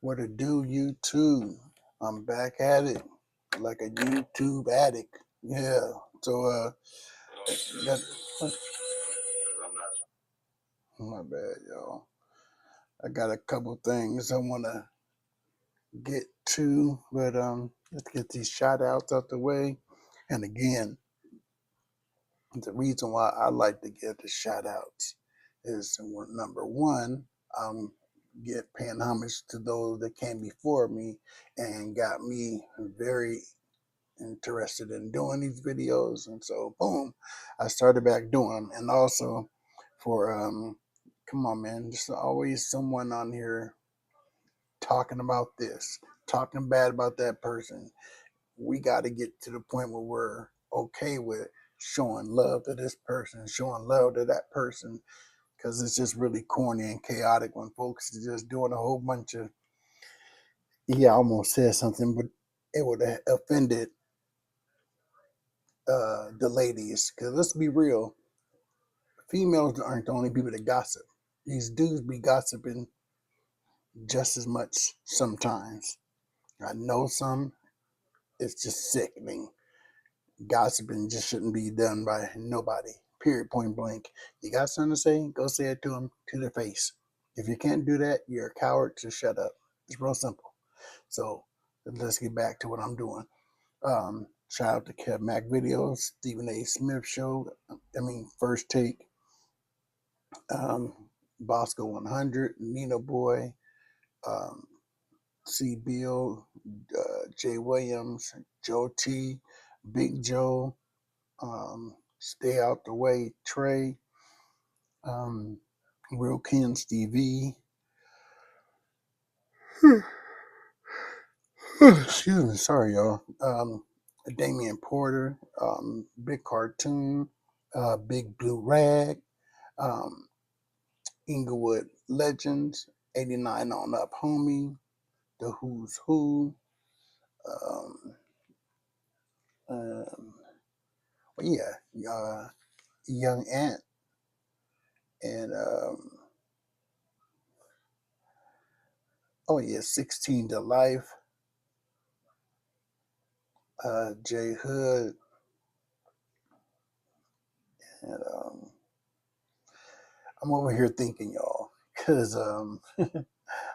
What to do, YouTube? I'm back at it like a YouTube addict. Yeah. So, got, my bad, y'all. I got a couple things I want to get to, but let's get these shout outs out the way. And again, the reason why I like to get the shout outs is number one, get paying homage to those that came before me and got me very interested in doing these videos, and so boom, I started back doing them. And also for come on, man, there's always someone on here talking about this, talking bad about that person. We got to get to the point where we're okay with showing love to this person, showing love to that person, because it's just really corny and chaotic when folks are just doing a whole bunch of, yeah, I almost said something, but it would have offended the ladies. Because let's be real, females aren't the only people that gossip. These dudes be gossiping just as much sometimes. I know some, it's just sickening. Gossiping just shouldn't be done by nobody. Period, point blank. You got something to say? Go say it to them to their face. If you can't do that, you're a coward, so shut up. It's real simple. So let's get back to what I'm doing. Shout out to Kev Mac Videos, Stephen A. Smith Show. First Take, Bosco 100, Nino Boy, um, C. Bill, Jay Williams, Joe T, Big Joe, Stay Out the Way, Trey, um, Real Ken Stevie. Excuse me, sorry y'all. Damian Porter, Big Cartoon, Big Blue Rag, um, Inglewood Legends, 89 on up, homie, The Who's Who, um, um, Young Ant, and 16 to Life, J Hood, and I'm over here thinking, y'all, because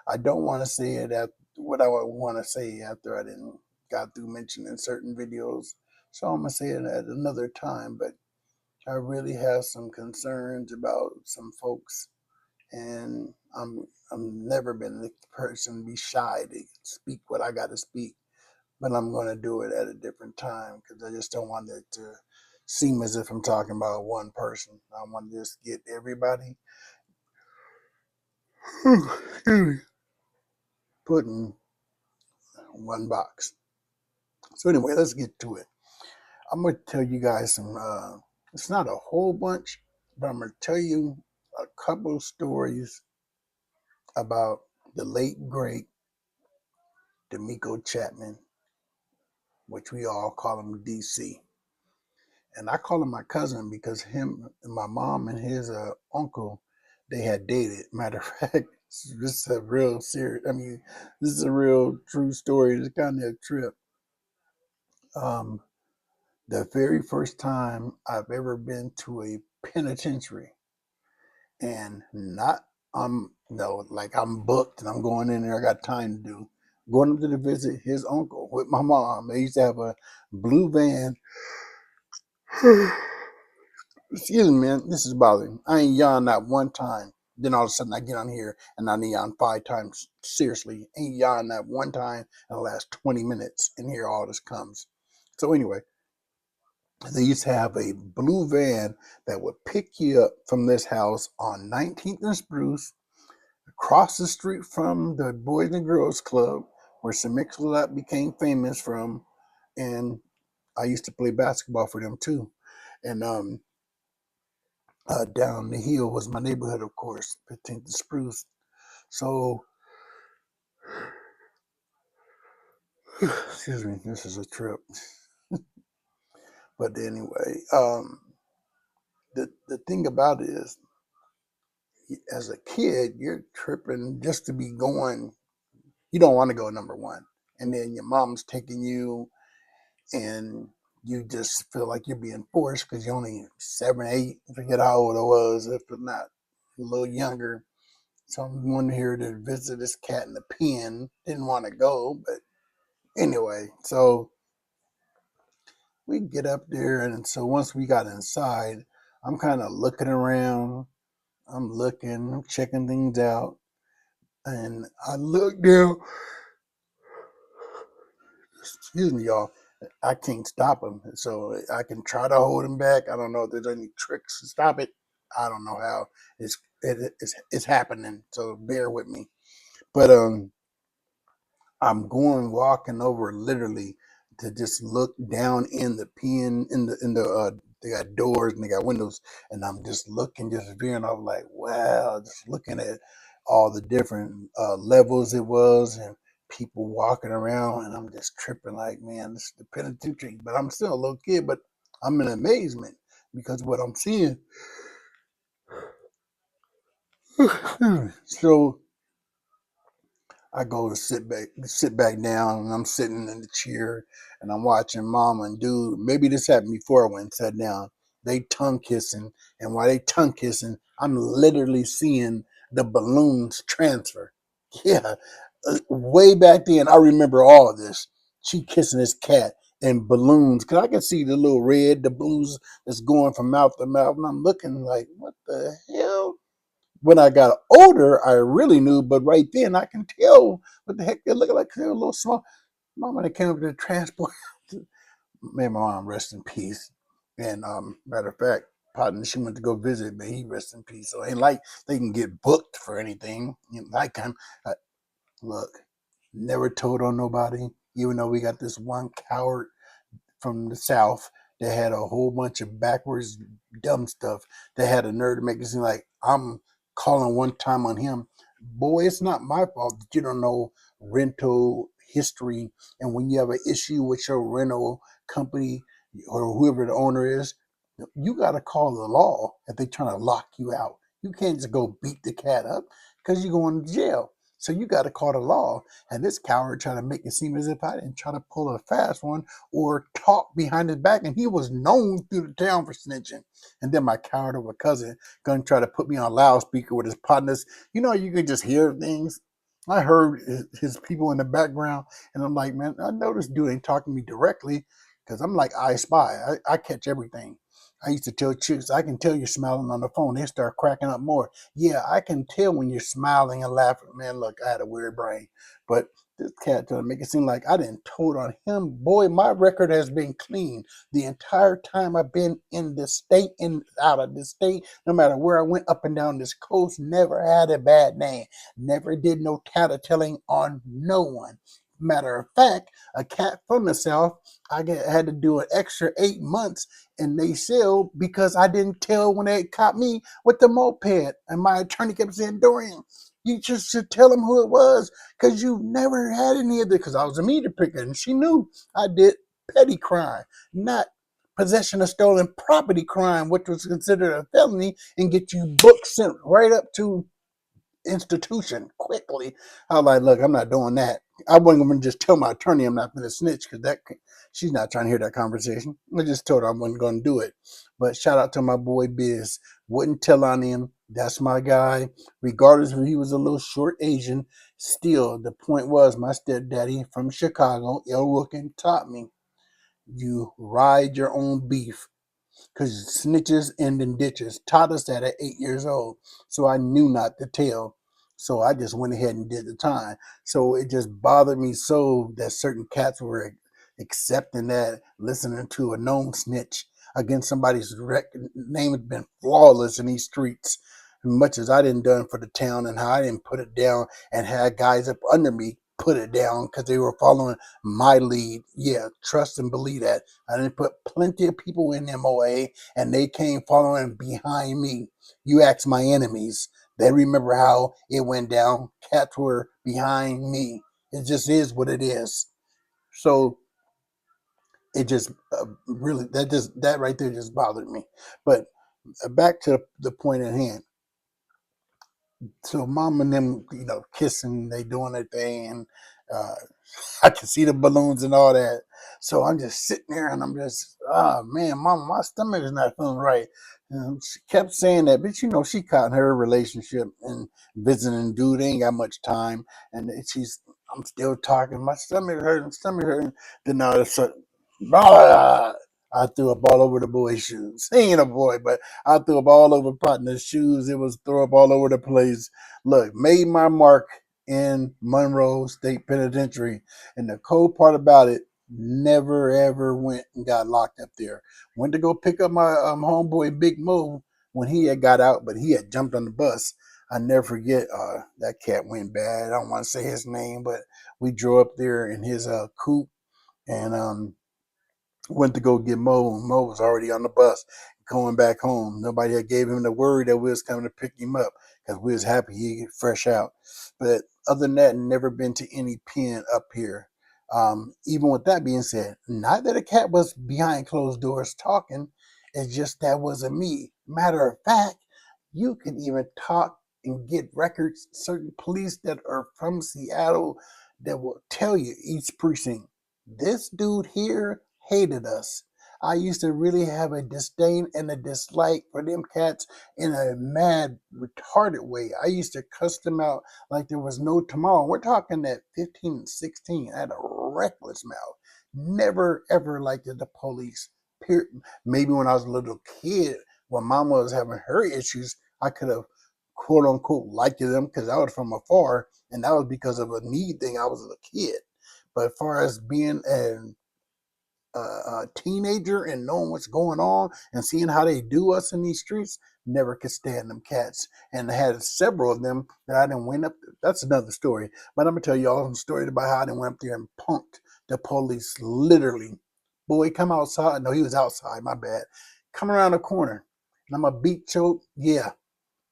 I don't want to say it at what I would want to say after I didn't got through mentioning certain videos. So I'm gonna say it at another time. But I really have some concerns about some folks, and I'm never been the person to be shy to speak what I got to speak. But I'm gonna do it at a different time because I just don't want it to seem as if I'm talking about one person. I want to just get everybody put in one box. So anyway, let's get to it. I'm going to tell you guys some, it's not a whole bunch, but I'm going to tell you a couple of stories about the late, great D'Amico Chapman, which we all call him DC. And I call him my cousin because him and my mom and his uncle, they had dated. Matter of fact, this is a real serious, this is a real true story. It's kind of a trip. Um, the very first time I've ever been to a penitentiary, and not no, like I'm booked and I'm going in there, I got time to do. Going up to visit his uncle with my mom. They used to have a blue van. Excuse me, man, this is bothering me. I ain't yawned that one time. Then all of a sudden I get on here and I yawn 5 times. Seriously, ain't yawned that one time in the last 20 minutes, and here all this comes. So anyway, they used to have a blue van that would pick you up from this house on 19th and Spruce, across the street from the Boys and Girls Club, where Sir Mix-a-Lot became famous from, and I used to play basketball for them too. And down the hill was my neighborhood, of course, 15th and Spruce. So, excuse me, this is a trip. But anyway, the thing about it is, as a kid, you're tripping just to be going You don't want to go number one. And then your mom's taking you, and you just feel like you're being forced because you're only 7, 8. I forget how old I was, if not a little younger. So I'm one here to visit this cat in the pen. Didn't want to go, but anyway, so we get up there, and so once we got inside, I'm kind of looking around. I'm checking things out, and I look down. Excuse me, y'all. I can't stop him, so I can try to hold him back. I don't know if there's any tricks to stop it. I don't know how. It's happening, so bear with me. But I'm going walking over literally to just look down in the pen in the they got doors and they got windows, and I'm just looking, just veering off like, wow, just looking at all the different levels it was, and people walking around, and I'm just tripping like, man, this is the penitentiary. But I'm still a little kid, but I'm in amazement because what I'm seeing. So I go to sit back down, and I'm sitting in the chair, and I'm watching mama and dude. Maybe this happened before I went and sat down. They tongue kissing, and while they tongue kissing, I'm literally seeing the balloons transfer. Yeah, way back then, I remember all of this. She kissing this cat and balloons, cause I can see the little red, the blues that's going from mouth to mouth, and I'm looking like, what the hell? When I got older, I really knew, but right then I can tell what the heck they look like. They're a little small. Mama, they came up to the transport. Man, my mom, rest in peace. And matter of fact, partner, she went to go visit, but he rest in peace. So it ain't like they can get booked for anything. You know, like look, never told on nobody, even though we got this one coward from the South that had a whole bunch of backwards dumb stuff that had a nerve to make it seem like I'm calling one time on him. Boy, it's not my fault that you don't know rental history. And when you have an issue with your rental company or whoever the owner is, you got to call the law if they're trying to lock you out. You can't just go beat the cat up because you're going to jail. So you got to call the law. And this coward trying to make it seem as if I didn't try to pull a fast one or talk behind his back. And he was known through the town for snitching. And then my coward of a cousin gonna try to put me on loudspeaker with his partners. You know, you can just hear things. I heard his people in the background, and I'm like, man, I know this dude ain't talking to me directly because I'm like I spy. I catch everything. I used to tell chicks, I can tell you're smiling on the phone. They start cracking up more. Yeah, I can tell when you're smiling and laughing. Man, look, I had a weird brain. But this cat trying to make it seem like I didn't told on him. Boy, my record has been clean the entire time I've been in this state and out of this state. No matter where I went up and down this coast, never had a bad name. Never did no tattletelling on no one. Matter of fact, a cat from the South, had to do an extra 8 months in they cell because I didn't tell when they caught me with the moped. And my attorney kept saying, Dorian, you just should tell them who it was because you never had any of it. Because I was a meat picker, and she knew I did petty crime, not possession of stolen property crime, which was considered a felony and get you booked sent right up to institution quickly. I was like, look, I'm not doing that. I wasn't going to just tell my attorney I'm not going to snitch because she's not trying to hear that conversation. I just told her I wasn't going to do it. But shout out to my boy Biz. Wouldn't tell on him. That's my guy. Regardless if he was a little short Asian, still the point was my stepdaddy from Chicago, El Rookin, taught me you ride your own beef because snitches end in ditches. Taught us that at 8 years old. So I knew not to tell. So I just went ahead and did the time. So it just bothered me so that certain cats were accepting that, listening to a known snitch against somebody's name had been flawless in these streets. As much as I didn't done for the town and how I didn't put it down and had guys up under me put it down because they were following my lead. Yeah, trust and believe that. I didn't put plenty of people in MOA and they came following behind me. You ask my enemies. They remember how it went down. Cats were behind me. It just is what it is. So it just really, that right there, just bothered me. But back to the point at hand. So mom and them, kissing, they doing their thing, and uh, I can see the balloons and all that. So I'm just sitting there and I'm just, oh man, mama, my stomach is not feeling right. And she kept saying that, but she caught in her relationship and visiting dude, ain't got much time. And I'm still talking, my stomach hurting. Then all of a sudden, ah, I threw up all over the boy's shoes. He ain't a boy, but I threw up all over partner's shoes. It was throw up all over the place. Look, made my mark in Monroe State Penitentiary. And the cold part about it, never ever went and got locked up there. Went to go pick up my homeboy Big Mo when he had got out, but he had jumped on the bus. I never forget, that cat went bad. I don't want to say his name, but we drove up there in his coupe and went to go get Mo, and Mo was already on the bus going back home. Nobody had gave him the word that we was coming to pick him up because we was happy he get fresh out. But other than that, never been to any pen up here. Even with that being said, not that a cat was behind closed doors talking, it's just that wasn't me. Matter of fact, you can even talk and get records, certain police that are from Seattle that will tell you each precinct. This dude here hated us. I used to really have a disdain and a dislike for them cats in a mad, retarded way. I used to cuss them out like there was no tomorrow. We're talking at 15 and 16. I had a reckless mouth. Never, ever liked the police. Maybe when I was a little kid, when mama was having her issues, I could have quote unquote liked them because I was from afar, and that was because of a need thing. I was a kid. But as far as being a teenager and knowing what's going on and seeing how they do us in these streets, never could stand them cats. And I had several of them that I didn't went up. That's another story. But I'm gonna tell you all some stories about how I didn't went up there and punked the police. Literally, boy, come outside. No, he was outside. My bad. Come around the corner, and I'm a beat choke. Yeah,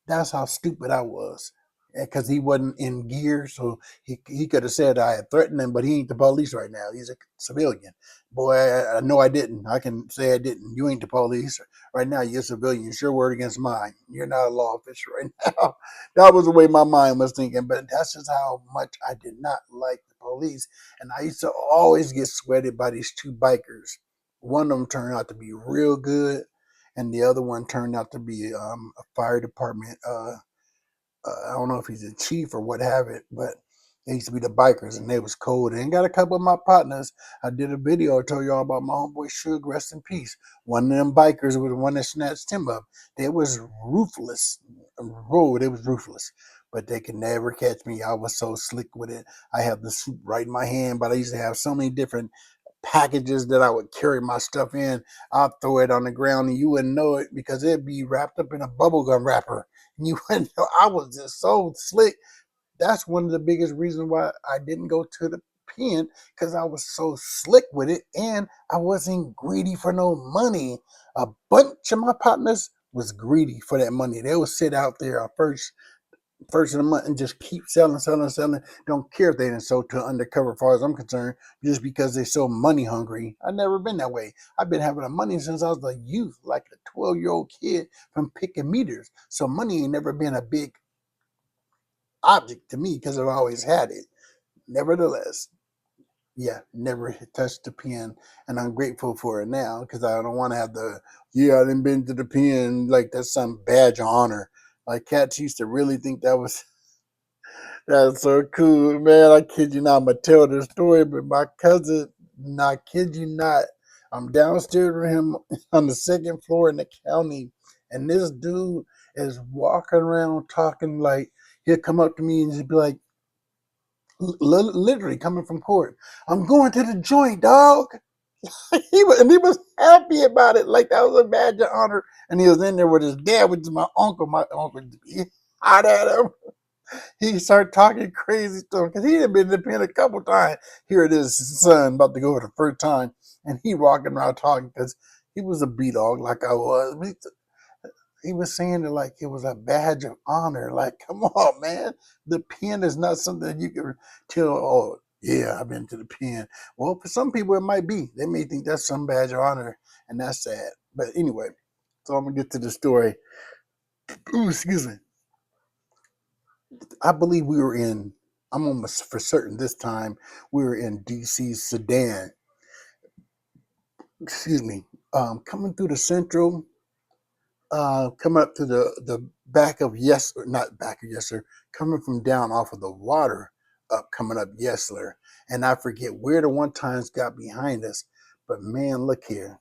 that's how stupid I was. Because he wasn't in gear, so he could have said I had threatened him, but he ain't the police right now. He's a civilian. Boy, I know I didn't. I can say I didn't. You ain't the police. Right now, you're a civilian. It's your word against mine. You're not a law official right now. That was the way my mind was thinking, but that's just how much I did not like the police. And I used to always get sweated by these two bikers. One of them turned out to be real good, and the other one turned out to be a fire department. I don't know if he's a chief or what have it, but they used to be the bikers, and they was cold. And got a couple of my partners. I did a video. I told y'all about my homeboy Suge, rest in peace. One of them bikers was the one that snatched him up. They was ruthless. Oh, they was ruthless. But they could never catch me. I was so slick with it. I have the soup right in my hand, but I used to have so many different packages that I would carry my stuff in. I'd throw it on the ground and you wouldn't know it because it'd be wrapped up in a bubblegum wrapper. And you wouldn't know. I was just so slick. That's one of the biggest reasons why I didn't go to the pen, because I was so slick with it and I wasn't greedy for no money. A bunch of my partners was greedy for that money. They would sit out there first of the month and just keep selling. Don't care if they didn't sell to undercover, as far as I'm concerned, just because they're so money hungry. I've never been that way. I've been having the money since I was a youth, like a 12-year-old kid from picking meters. So money ain't never been a big object to me because I've always had it. Nevertheless, yeah, never touched the pen, and I'm grateful for it now because I don't want to have I didn't been to the pen like that's some badge of honor. Like cats used to really think that was. That's so cool, man. I kid you not. I'm going to tell the story, but my cousin, I kid you not, I'm downstairs with him on the second floor in the county, and this dude is walking around talking like, he'll come up to me and just be like, literally coming from court, I'm going to the joint, dog. He was happy about it, like that was a badge of honor. And he was in there with his dad, which is my uncle. My uncle, he hot at him. He started talking crazy stuff because he had been in the pen a couple times. Here it is, his son about to go for the first time, and he walking around talking because he was a B dog like I was. He was saying it like it was a badge of honor. Like, come on, man, the pen is not something that you can tell. Oh, yeah, I've been to the pen. Well, for some people it might be. They may think that's some badge of honor, and that's sad. But anyway, so I'm gonna get to the story. Ooh, excuse me. I believe we were in. I'm almost for certain this time we were in DC's sedan. Excuse me. Coming through the central, coming up to the back of not back of Yesler, coming from down off of the water up, coming up Yesler, and I forget where the one times got behind us, but man, look here,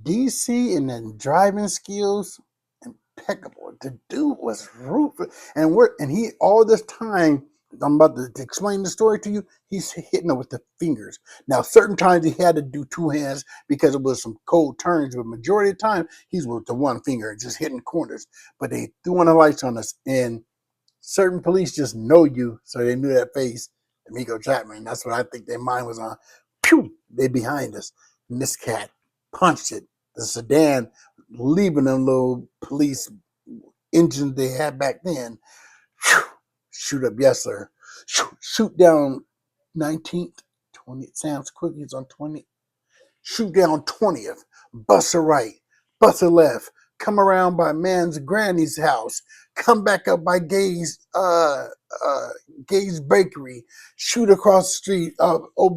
DC and then driving skills impeccable. The dude was ruthless, and he all this time. I'm about to explain the story to you. He's hitting it with the fingers. Now, certain times he had to do two hands because it was some cold turns, but majority of the time he's with the one finger, just hitting corners. But they threw on the lights on us, and certain police just know you, so they knew that face, D'Amico Chapman. That's what I think their mind was on. Pew! They behind us. And this cat punched it. The sedan, leaving them little police engines they had back then. Whew, shoot up Yesler. Shoot down 19th, 20th. Sam's Cookies on 20th. Shoot down 20th. Bust a right. Bust a left. Come around by man's granny's house. Come back up by Gay's Bakery. Shoot across the street.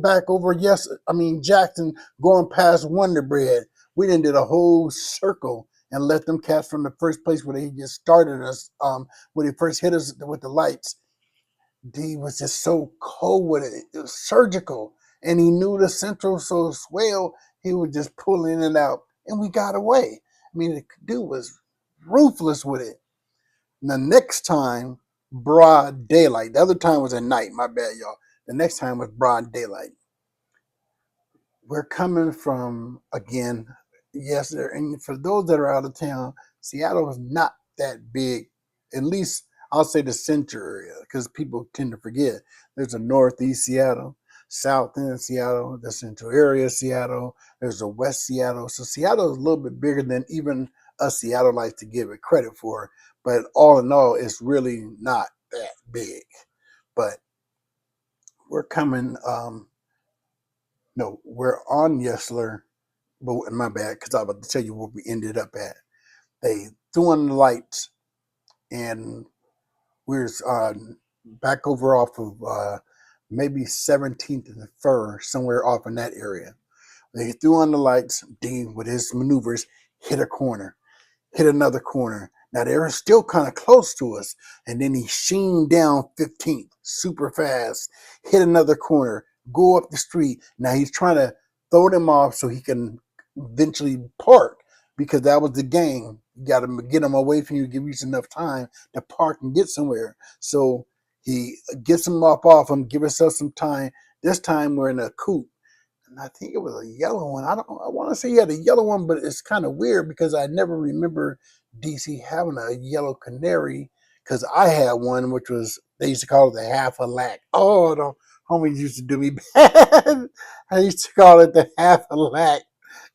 Back over Jackson, going past Wonder Bread. We done did a whole circle and let them cats from the first place where they just started us. When they first hit us with the lights. D was just so cold with it. It was surgical. And he knew the central so swell, he was just pulling it out. And we got away. I mean, the dude was ruthless with it. And the next time, broad daylight. The other time was at night. My bad, y'all. The next time was broad daylight. We're coming from, again, yes, and for those that are out of town, Seattle is not that big. At least I'll say the central area, because people tend to forget. There's a northeast Seattle, south end Seattle, the central area of Seattle. There's a west Seattle. So Seattle is a little bit bigger than even us Seattle likes to give it credit for. But all in all, it's really not that big. But we're coming. No, we're on Yesler, but my bad, because I was about to tell you where we ended up at. They threw on the lights, and we were back over off of maybe 17th and Fur, somewhere off in that area. They threw on the lights. Dean, with his maneuvers, hit a corner. Hit another corner. Now they were still kind of close to us, and then he sheen down 15th super fast, hit another corner, go up the street. Now he's trying to throw them off so he can eventually park, because that was the game. You got to get them away from you, give you enough time to park and get somewhere. So he gets them off him, give himself some time. This time we're in a coupe, and I think it was a yellow one. I want to say he had a yellow one, but it's kind of weird because I never remember DC having a yellow canary, because I had one, which was, they used to call it the half a lack. Oh, the homies used to do me bad. I used to call it the half a lack.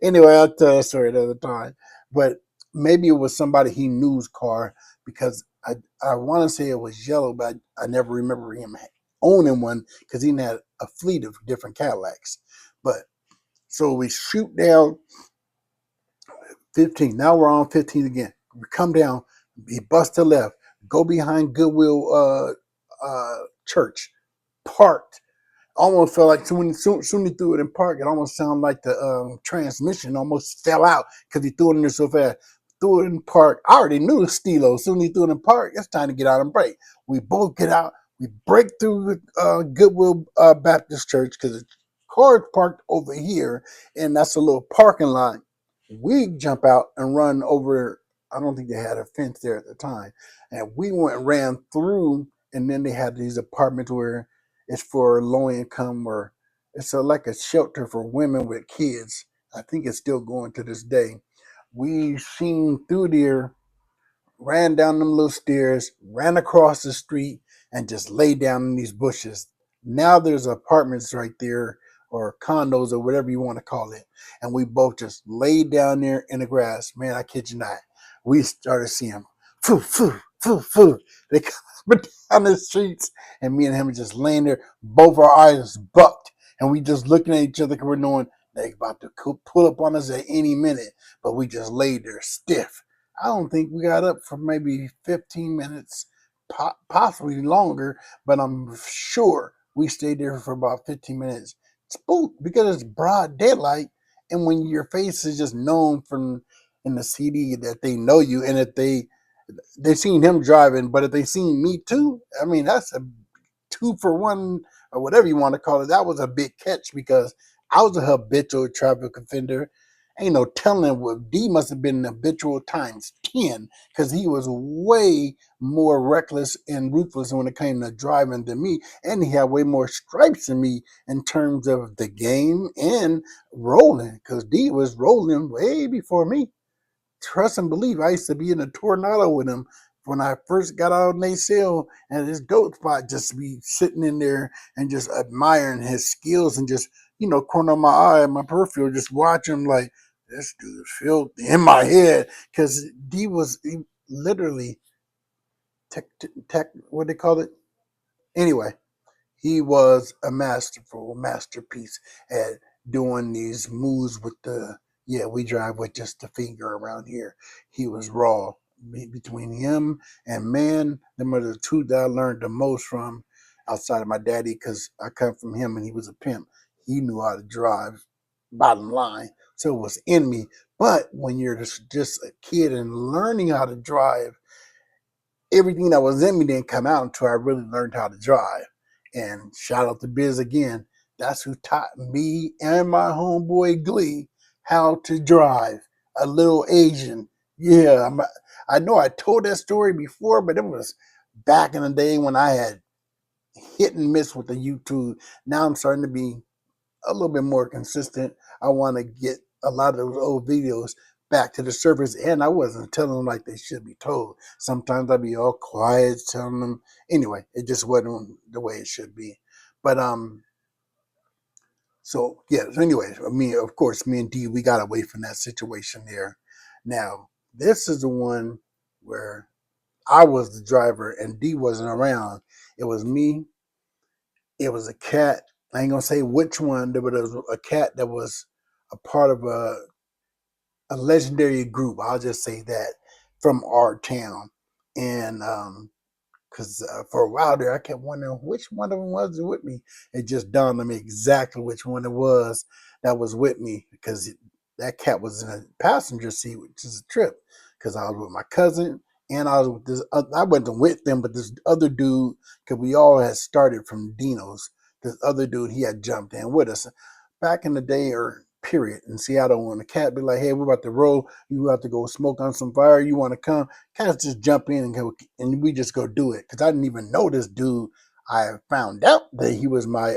Anyway, I'll tell a story another time. But maybe it was somebody he knew's car, because I want to say it was yellow, but I never remember him owning one, because he had a fleet of different Cadillacs. But so we shoot down 15. Now we're on 15 again. We come down, he busts to left, go behind Goodwill Church, parked. Almost felt like soon he threw it in park, it almost sounded like the transmission almost fell out because he threw it in there so fast. Threw it in park. I already knew Stilo. Soon he threw it in park, it's time to get out and break. We both get out. We break through Goodwill Baptist Church, because the car's parked over here, and that's a little parking lot. We jump out and run over. I don't think they had a fence there at the time. And we went and ran through, and then they had these apartments where it's for low income, or it's like a shelter for women with kids. I think it's still going to this day. We seen through there, ran down them little stairs, ran across the street, and just lay down in these bushes. Now there's apartments right there, or condos, or whatever you want to call it. And we both just laid down there in the grass. Man, I kid you not. We started seeing them. Foo, foo, foo, foo. They come down the streets, and me and him just laying there, both our eyes bucked. And we just looking at each other, because we're knowing they about to pull up on us at any minute. But we just laid there stiff. I don't think we got up for maybe 15 minutes, possibly longer, but I'm sure we stayed there for about 15 minutes. Spooked because it's broad daylight, and when your face is just known from in the CD that they know you, and if they seen him driving, but if they seen me too, I mean that's a 2 for 1 or whatever you want to call it. That was a big catch because I was a habitual traffic offender. Ain't no telling what D must have been habitual times 10 because he was way more reckless and ruthless when it came to driving than me. And he had way more stripes than me in terms of the game and rolling because D was rolling way before me. Trust and believe, I used to be in a tornado with him when I first got out on ACL and his goat spot, just be sitting in there and just admiring his skills and just, corner of my eye, my peripheral, just watching like, this dude's filthy in my head because he literally tech, what they call it? Anyway, he was a masterful masterpiece at doing these moves with the, yeah, we drive with just the finger around here. He was raw. Between him and man, them are the two that I learned the most from outside of my daddy because I come from him and he was a pimp. He knew how to drive, bottom line. So it was in me. But when you're just a kid and learning how to drive, everything that was in me didn't come out until I really learned how to drive. And shout out to Biz again. That's who taught me and my homeboy Glee how to drive. A little Asian. Yeah, I know I told that story before, but it was back in the day when I had hit and miss with the YouTube. Now I'm starting to be a little bit more consistent. I want to get a lot of those old videos back to the surface, and I wasn't telling them like they should be told. Sometimes I'd be all quiet telling them. Anyway, it just wasn't the way it should be. But so yeah. So anyway, of course, me and D, we got away from that situation there. Now this is the one where I was the driver and D wasn't around. It was me. It was a cat. I ain't gonna say which one, but it was a cat that was a part of a legendary group. I'll just say that from our town, and because for a while there, I kept wondering which one of them was with me. It just dawned on me exactly which one it was that was with me because that cat was in a passenger seat, which is a trip. Because I was with my cousin and I was with this. I wasn't with them, but this other dude, because we all had started from Dino's. This other dude, he had jumped in with us back in the day, or period in Seattle. When the cat be like, "Hey, we're about to roll. You have to go smoke on some fire. You want to come?" Cats just jump in and go, and we just go do it. Because I didn't even know this dude. I found out that he was my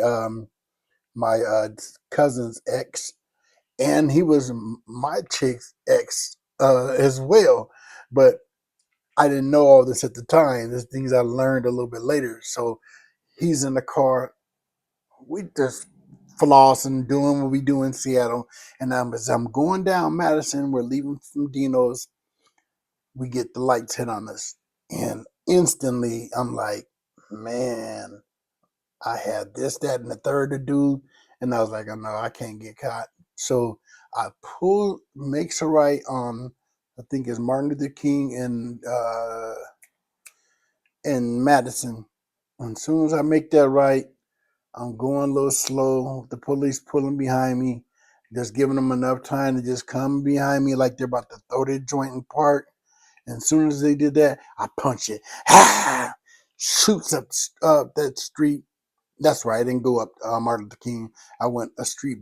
cousin's ex, and he was my chick's ex as well. But I didn't know all this at the time. There's things I learned a little bit later. So he's in the car. We just flossing, doing what we do in Seattle. And as I'm going down Madison, we're leaving from Dino's, we get the lights hit on us. And instantly, I'm like, man, I had this, that, and the third to do. And I was like, oh, no, I can't get caught. So I makes a right on, I think it's Martin Luther King and Madison. And as soon as I make that right, I'm going a little slow. The police pulling behind me, just giving them enough time to just come behind me like they're about to throw their joint in park. And as soon as they did that, I punch it. Ah! Shoots up that street. That's right. I didn't go up Martin Luther King. I went a street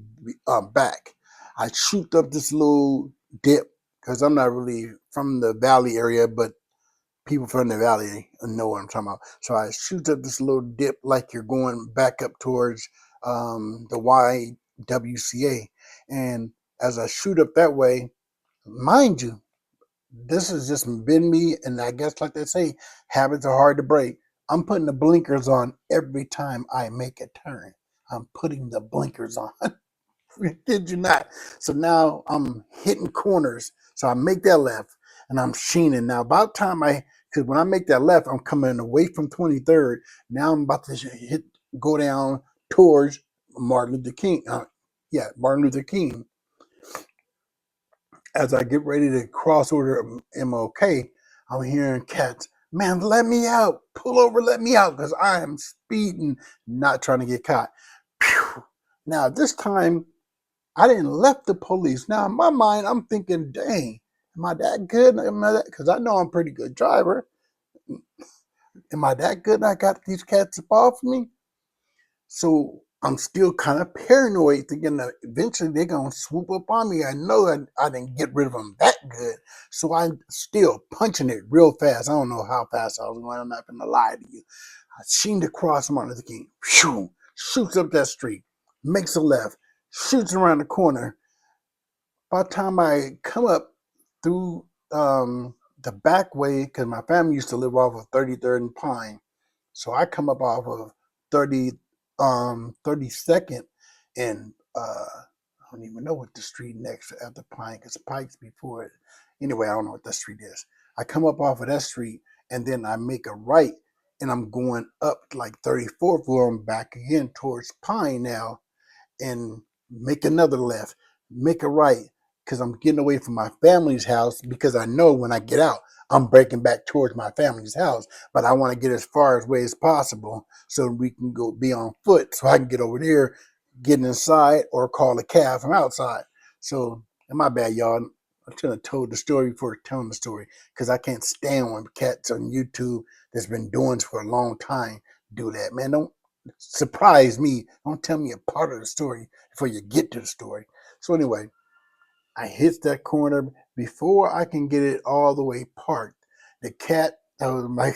back. I shoot up this little dip because I'm not really from the valley area, but people from the valley know what I'm talking about. So I shoot up this little dip like you're going back up towards the YWCA. And as I shoot up that way, mind you, this has just been me. And I guess, like they say, habits are hard to break. I'm putting the blinkers on every time I make a turn. I'm putting the blinkers on. Did you not? So now I'm hitting corners. So I make that left and I'm sheening. Now, about time because when I make that left, I'm coming away from 23rd. Now I'm about to go down towards Martin Luther King. Martin Luther King. As I get ready to cross over MLK, I'm hearing cats. Man, let me out. Pull over, let me out, because I am speeding, not trying to get caught. Phew. Now, this time, I didn't left the police. Now, in my mind, I'm thinking, dang, am I that good? Because I know I'm a pretty good driver. Am I that good? I got these cats up off me. So I'm still kind of paranoid, thinking that eventually they're gonna swoop up on me. I know I didn't get rid of them that good, so I'm still punching it real fast. I don't know how fast I was going. I'm not gonna lie to you. I seemed to cross Martin Luther King. Phew, shoots up that street, makes a left, shoots around the corner. By the time I come up through the back way, because my family used to live off of 33rd and Pine, so I come up off of 30 32nd and I don't even know what the street next after Pine, because Pike's before it. Anyway, I don't know what that street is. I come up off of that street and then I make a right and I'm going up like 34th where I'm back again towards Pine now, and make another left, make a right, because I'm getting away from my family's house, because I know when I get out, I'm breaking back towards my family's house, but I want to get as far away as possible so we can go be on foot so I can get over there, get inside, or call a cab from outside. So, and my bad, y'all. I should have told the story before telling the story, because I can't stand when cats on YouTube that's been doing this for a long time do that. Man, don't surprise me. Don't tell me a part of the story before you get to the story. So anyway, I hit that corner before I can get it all the way parked. The cat that was my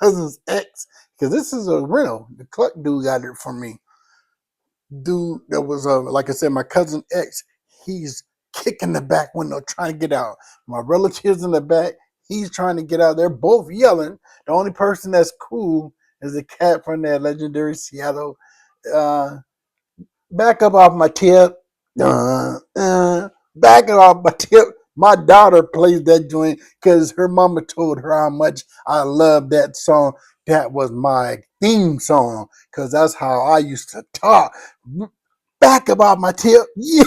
cousin's ex, because this is a rental. The cluck dude got it from me. Dude that was like I said, my cousin ex. He's kicking the back window trying to get out. My relatives in the back. He's trying to get out. They're both yelling. The only person that's cool is the cat from that legendary Seattle. Uh, Back up off my tip. Back it off my tip. My daughter plays that joint because her mama told her how much I love that song. That was my theme song because that's how I used to talk. Back up off my tip. Yeah.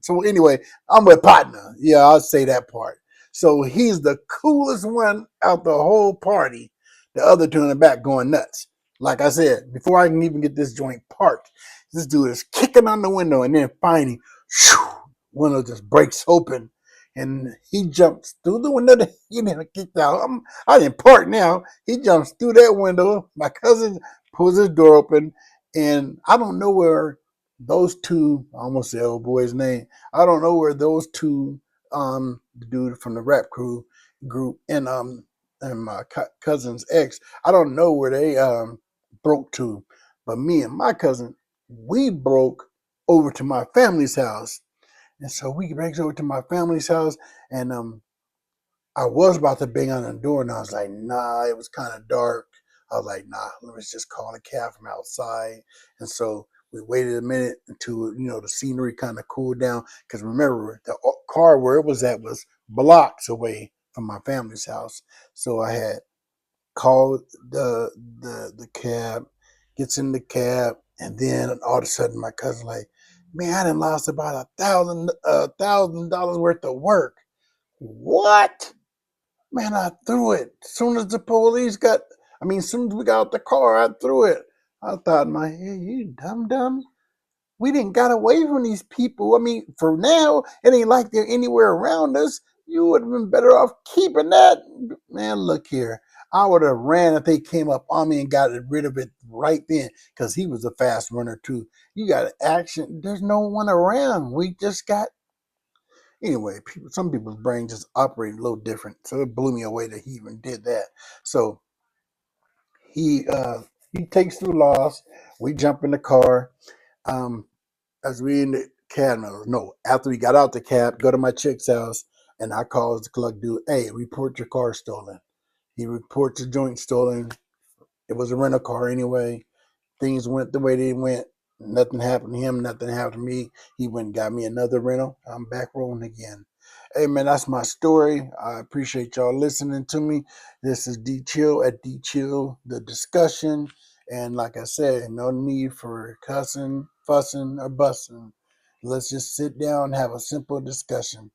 So anyway, I'm with partner. Yeah, I'll say that part. So he's the coolest one out the whole party. The other two in the back going nuts. Like I said, before I can even get this joint parked, this dude is kicking on the window, and then finally, whew, window just breaks open, and he jumps through the window. He never kicked out. I didn't park now. He jumps through that window. My cousin pulls his door open, and I don't know where those two. I almost said old boy's name. I don't know where those two, the dude from the rap crew group, and my cousin's ex. I don't know where they broke to, but me and my cousin, we broke over to my family's house. And so we breaks over to my family's house, and I was about to bang on the door, and I was like, nah, it was kind of dark. I was like, nah, let me just call a cab from outside. And so we waited a minute until, the scenery kind of cooled down. Because remember, the car where it was at was blocks away from my family's house. So I had called the cab, gets in the cab, and then all of a sudden my cousin like, man, I done lost about $1,000 worth of work. What? Man, I threw it. As soon as the police as soon as we got out the car, I threw it. I thought in my head, you dumb dumb. We didn't got away from these people. I mean, for now, it ain't like they're anywhere around us. You would have been better off keeping that. Man, look here. I would have ran if they came up on me and got rid of it right then, because he was a fast runner too. You got action. There's no one around. We just got anyway. Some people's brains just operate a little different, so it blew me away that he even did that. So he uh, he takes the loss. We jump in the car. Um, as we in the cab, no, after we got out the cab, go to my chick's house, and I calls the club dude, hey, report your car stolen. He reports the joint stolen. It was a rental car anyway. Things went the way they went. Nothing happened to him. Nothing happened to me. He went and got me another rental. I'm back rolling again. Hey, man, that's my story. I appreciate y'all listening to me. This is D-Chill at D-Chill, the discussion. And like I said, no need for cussing, fussing, or bussing. Let's just sit down and have a simple discussion.